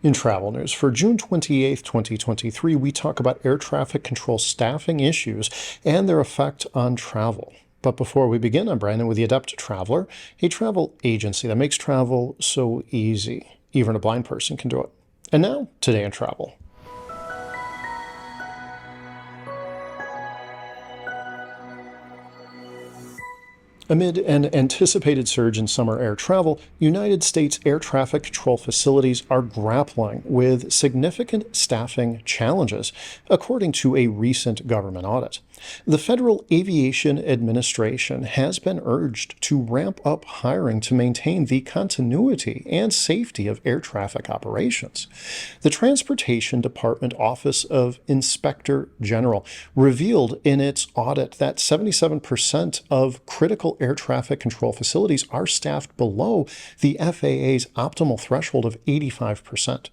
In travel news, for June 28, 2023, we talk about air traffic control staffing issues and their effect on travel. But before we begin, I'm Brandon with the Adept Traveler, a travel agency that makes travel so easy. Even a blind person can do it. And now, today in travel. Amid an anticipated surge in summer air travel, United States air traffic control facilities are grappling with significant staffing challenges, according to a recent government audit. The Federal Aviation Administration has been urged to ramp up hiring to maintain the continuity and safety of air traffic operations. The Transportation Department Office of Inspector General revealed in its audit that 77% of critical air traffic control facilities are staffed below the FAA's optimal threshold of 85%.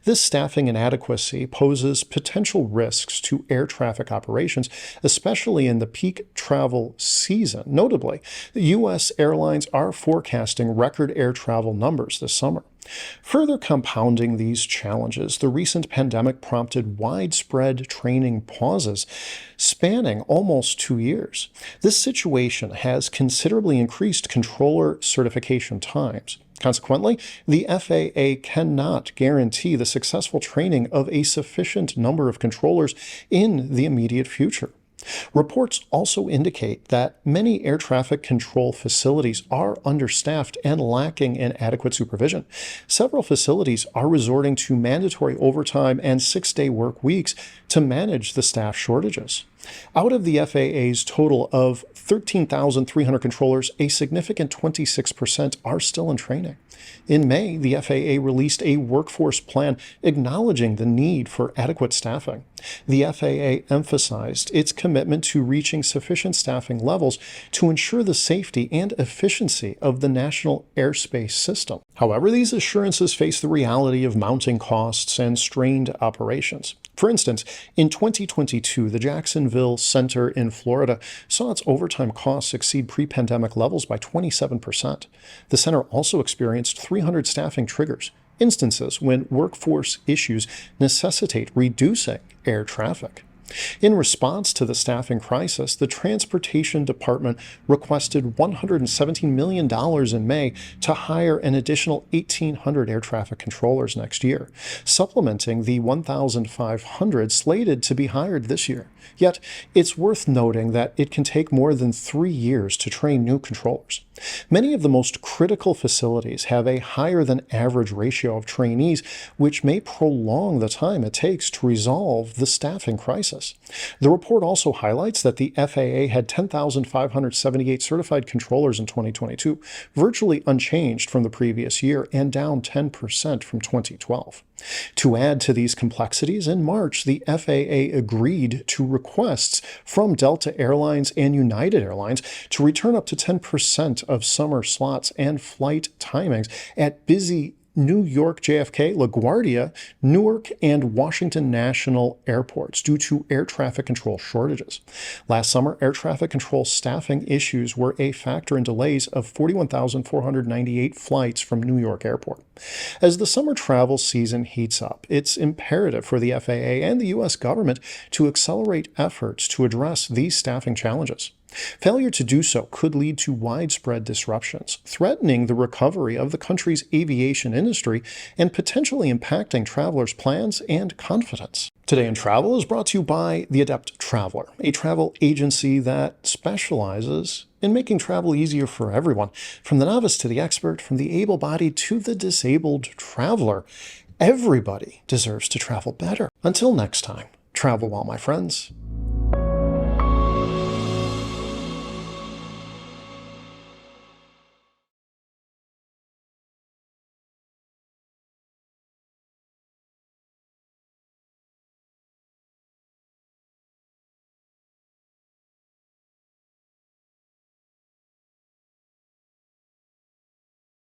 This staffing inadequacy poses potential risks to air traffic operations, especially in the peak travel season. Notably, the U.S. airlines are forecasting record air travel numbers this summer. Further compounding these challenges, the recent pandemic prompted widespread training pauses spanning almost 2 years. This situation has considerably increased controller certification times. Consequently, the FAA cannot guarantee the successful training of a sufficient number of controllers in the immediate future. Reports also indicate that many air traffic control facilities are understaffed and lacking in adequate supervision. Several facilities are resorting to mandatory overtime and 6-day work weeks to manage the staff shortages. Out of the FAA's total of 13,300 controllers, a significant 26% are still in training. In May, the FAA released a workforce plan acknowledging the need for adequate staffing. The FAA emphasized its commitment to reaching sufficient staffing levels to ensure the safety and efficiency of the national airspace system. However, these assurances face the reality of mounting costs and strained operations. For instance, in 2022, the Jacksonville Center in Florida saw its overtime costs exceed pre-pandemic levels by 27%. The center also experienced 300 staffing triggers, instances when workforce issues necessitate reducing air traffic. In response to the staffing crisis, the Transportation Department requested $117 million in May to hire an additional 1,800 air traffic controllers next year, supplementing the 1,500 slated to be hired this year. Yet, it's worth noting that it can take more than 3 years to train new controllers. Many of the most critical facilities have a higher than average ratio of trainees, which may prolong the time it takes to resolve the staffing crisis. The report also highlights that the FAA had 10,578 certified controllers in 2022, virtually unchanged from the previous year and down 10% from 2012. To add to these complexities, in March, the FAA agreed to requests from Delta Airlines and United Airlines to return up to 10% of summer slots and flight timings at busy New York JFK, LaGuardia, Newark, and Washington National airports due to air traffic control shortages. Last summer, air traffic control staffing issues were a factor in delays of 41,498 flights from New York Airport. As the summer travel season heats up, it's imperative for the FAA and the U.S. government to accelerate efforts to address these staffing challenges. Failure to do so could lead to widespread disruptions, threatening the recovery of the country's aviation industry and potentially impacting travelers' plans and confidence. Today in Travel is brought to you by the Adept Traveler, a travel agency that specializes in making travel easier for everyone, from the novice to the expert, from the able-bodied to the disabled traveler. Everybody deserves to travel better. Until next time, travel well, my friends.